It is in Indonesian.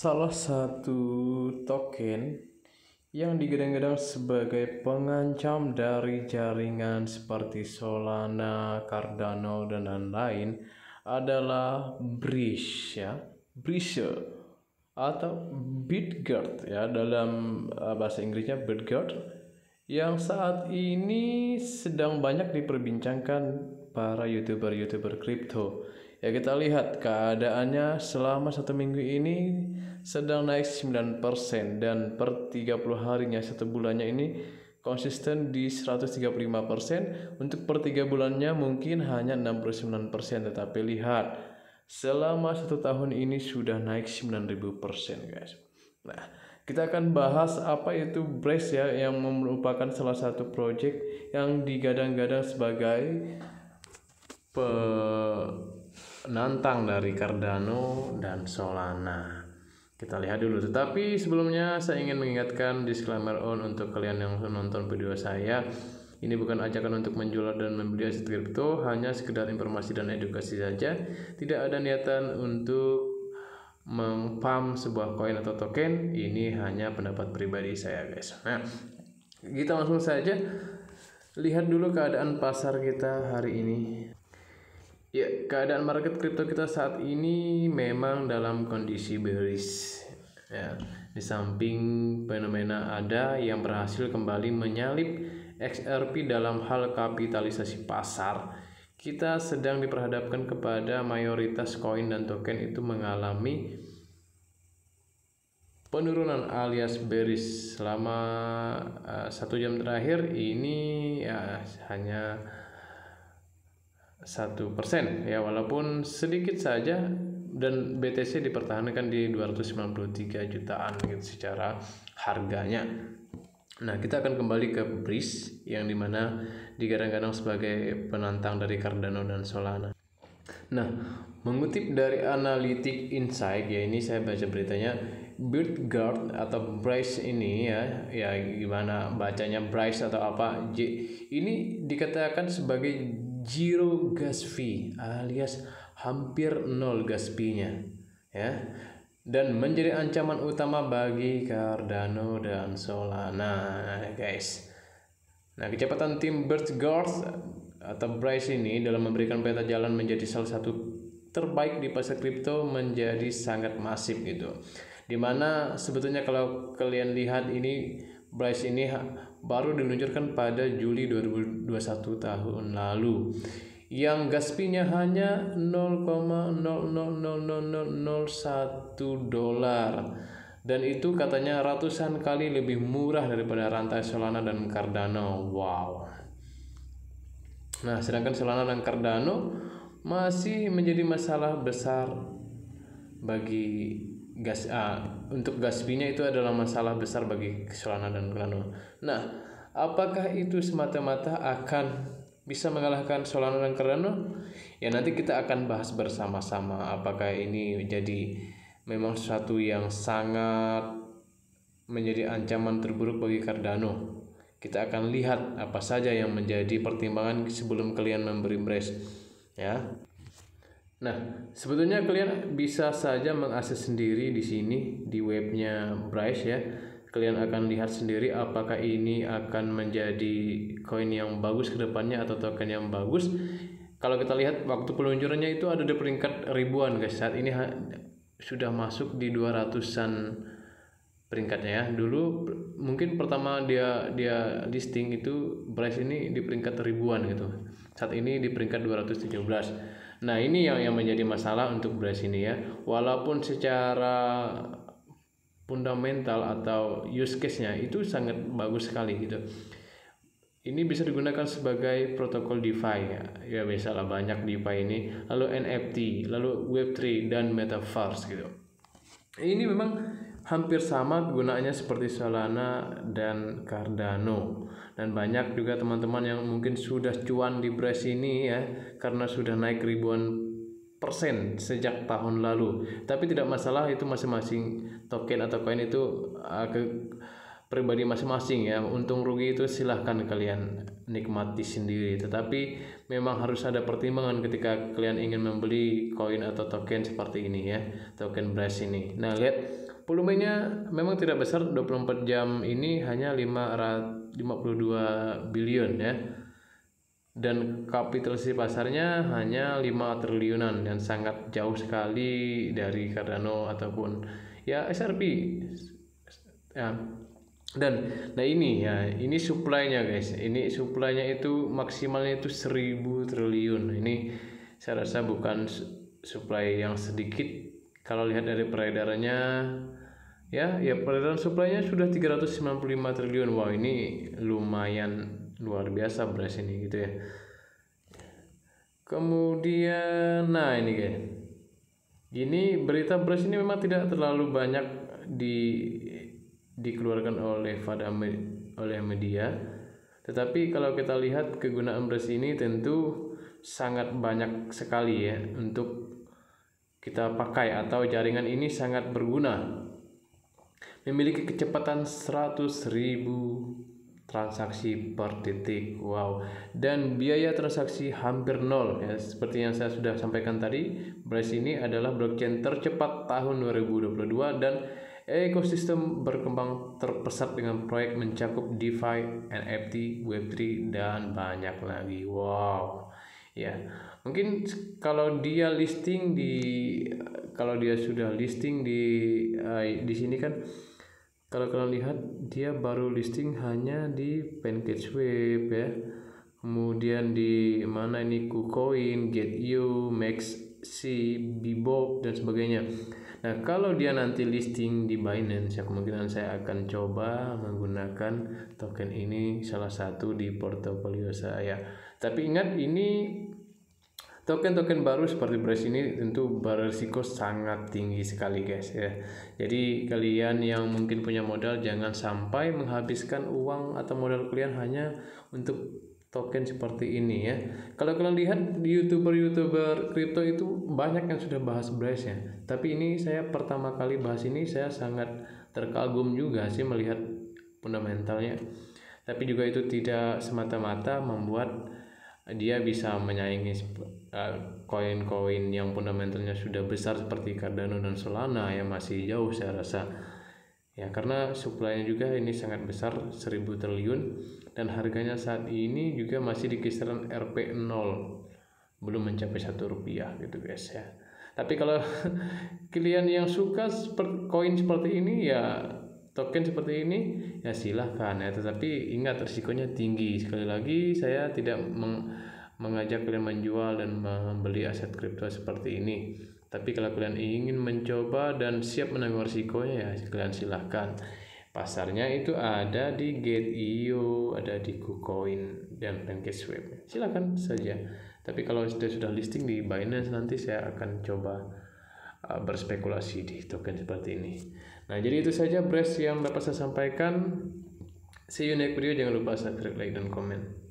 Salah satu token yang digadang-gadang sebagai pengancam dari jaringan seperti Solana, Cardano, dan lain-lain adalah Breeze ya, Breeze atau Bitgert ya dalam bahasa Inggrisnya Bitgert, yang saat ini sedang banyak diperbincangkan para youtuber kripto. Ya, kita lihat keadaannya selama 1 minggu ini sedang naik 9%, dan per 30 harinya 1 bulannya ini konsisten di 135%. Untuk per 3 bulannya mungkin hanya 69%, tetapi lihat selama 1 tahun ini sudah naik 9000% guys. Nah, kita akan bahas apa itu Breeze ya, yang merupakan salah satu project yang digadang-gadang sebagai penantang dari Cardano dan Solana. Kita lihat dulu, tetapi sebelumnya saya ingin mengingatkan disclaimer untuk kalian yang menonton video saya. Ini bukan ajakan untuk menjual dan membeli aset kripto, hanya sekedar informasi dan edukasi saja. Tidak ada niatan untuk mempam sebuah koin atau token. Ini hanya pendapat pribadi saya guys. Nah, kita langsung saja lihat dulu keadaan pasar kita hari ini. Ya, keadaan market kripto kita saat ini memang dalam kondisi bearish. Ya, di samping fenomena ada yang berhasil kembali menyalip XRP dalam hal kapitalisasi pasar, kita sedang diperhadapkan kepada mayoritas koin dan token itu mengalami penurunan alias bearish selama 1 jam terakhir ini ya hanya 1% ya, walaupun sedikit saja, dan BTC dipertahankan di 293 jutaan gitu secara harganya. Nah, kita akan kembali ke Breeze yang dimana digadang-gadang sebagai penantang dari Cardano dan Solana. Nah, mengutip dari Analytic Insight ya, ini saya baca beritanya, Bitgert atau Breeze ini ya gimana bacanya, Breeze atau apa, ini dikatakan sebagai zero gas fee alias hampir nol gas fee-nya ya, dan menjadi ancaman utama bagi Cardano dan Solana guys. Nah, kecepatan tim Bitgert atau Breeze ini dalam memberikan peta jalan menjadi salah satu terbaik di pasar kripto menjadi sangat masif gitu, dimana sebetulnya kalau kalian lihat ini Breeze ini baru diluncurkan pada Juli 2021 tahun lalu, yang gas fee-nya hanya 0,000001 dolar, dan itu katanya ratusan kali lebih murah daripada rantai Solana dan Cardano. Wow. Nah, sedangkan Solana dan Cardano masih menjadi masalah besar bagi untuk gas fee-nya, itu adalah masalah besar bagi Solana dan Cardano. Nah, apakah itu semata-mata akan bisa mengalahkan Solana dan Cardano? Ya, nanti kita akan bahas bersama-sama apakah ini jadi memang sesuatu yang sangat menjadi ancaman terburuk bagi Cardano. Kita akan lihat apa saja yang menjadi pertimbangan sebelum kalian memberi Breeze ya. Nah, sebetulnya kalian bisa saja mengakses sendiri di sini di webnya Breeze ya. Kalian akan lihat sendiri apakah ini akan menjadi koin yang bagus ke depannya atau token yang bagus. Kalau kita lihat waktu peluncurannya itu ada di peringkat ribuan guys. Saat ini sudah masuk di 200-an peringkatnya ya. Dulu mungkin pertama dia listing itu Breeze ini di peringkat ribuan gitu. Saat ini di peringkat 217. Nah, ini yang menjadi masalah untuk Breeze ini ya. Walaupun secara fundamental atau use case-nya itu sangat bagus sekali gitu. Ini bisa digunakan sebagai protokol DeFi ya misalnya banyak DeFi ini, lalu NFT, lalu Web3 dan Metaverse gitu. Ini memang hampir sama kegunaannya seperti Solana dan Cardano, dan banyak juga teman-teman yang mungkin sudah cuan di Breeze ini ya karena sudah naik ribuan persen sejak tahun lalu. Tapi tidak masalah, itu masing-masing token atau koin itu pribadi masing-masing ya. Untung rugi itu silahkan kalian nikmati sendiri, tetapi memang harus ada pertimbangan ketika kalian ingin membeli koin atau token seperti ini ya, token Breeze ini. Nah, lihat Volumenya memang tidak besar, 24 jam ini hanya 52 billion ya. Dan kapitalisasi pasarnya hanya 5 triliunan dan sangat jauh sekali dari Cardano ataupun ya SRP ya. Dan nah ini supply-nya guys, ini supply-nya itu maksimalnya itu 1000 triliun. Ini saya rasa bukan supply yang sedikit. Kalau lihat dari peredarannya ya peredaran supply-nya sudah 395 triliun. Wow, ini lumayan luar biasa beras ini gitu ya. Kemudian nah ini guys, ini berita beras ini memang tidak terlalu banyak dikeluarkan oleh media, tetapi kalau kita lihat kegunaan beras ini tentu sangat banyak sekali ya untuk kita pakai, atau jaringan ini sangat berguna, memiliki kecepatan 100.000 transaksi per detik. Wow, dan biaya transaksi hampir nol ya. Seperti yang saya sudah sampaikan tadi, Braze ini adalah blockchain tercepat tahun 2022 dan ekosistem berkembang terpesat dengan proyek mencakup DeFi, NFT, Web3 dan banyak lagi. Wow. Ya, mungkin kalau dia sudah listing di sini kan, kalau kalian lihat dia baru listing hanya di PancakeSwap ya. Kemudian di mana ini, KuCoin, Get.io, Maxi, Bebop dan sebagainya. Nah, kalau dia nanti listing di Binance ya kemungkinan saya akan coba menggunakan token ini salah satu di portofolio saya. Tapi ingat, ini token-token baru seperti Braze ini tentu berisiko sangat tinggi sekali guys ya. Jadi kalian yang mungkin punya modal jangan sampai menghabiskan uang atau modal kalian hanya untuk token seperti ini ya. Kalau kalian lihat di YouTuber kripto itu banyak yang sudah bahas Braze ya. Tapi ini saya pertama kali bahas ini, saya sangat terkagum juga sih melihat fundamentalnya. Tapi juga itu tidak semata-mata membuat dia bisa menyaingi koin-koin yang fundamentalnya sudah besar seperti Cardano dan Solana ya, masih jauh saya rasa ya, karena supply-nya juga ini sangat besar, 1000 triliun, dan harganya saat ini juga masih di kisaran Rp0, belum mencapai Rp1 gitu guys ya. Tapi kalau kalian yang suka koin seperti ini ya, token seperti ini ya silahkan ya, tetapi ingat risikonya tinggi. Sekali lagi saya tidak mengajak kalian menjual dan membeli aset kripto seperti ini, tapi kalau kalian ingin mencoba dan siap menanggung risikonya ya kalian silahkan. Pasarnya itu ada di Get.io, ada di KuCoin dan PancakeSwap, silahkan saja. Tapi kalau sudah listing di Binance, nanti saya akan coba berspekulasi di token seperti ini. Nah, jadi itu saja Braze yang dapat saya sampaikan. See you next video. Jangan lupa subscribe, like, dan komen.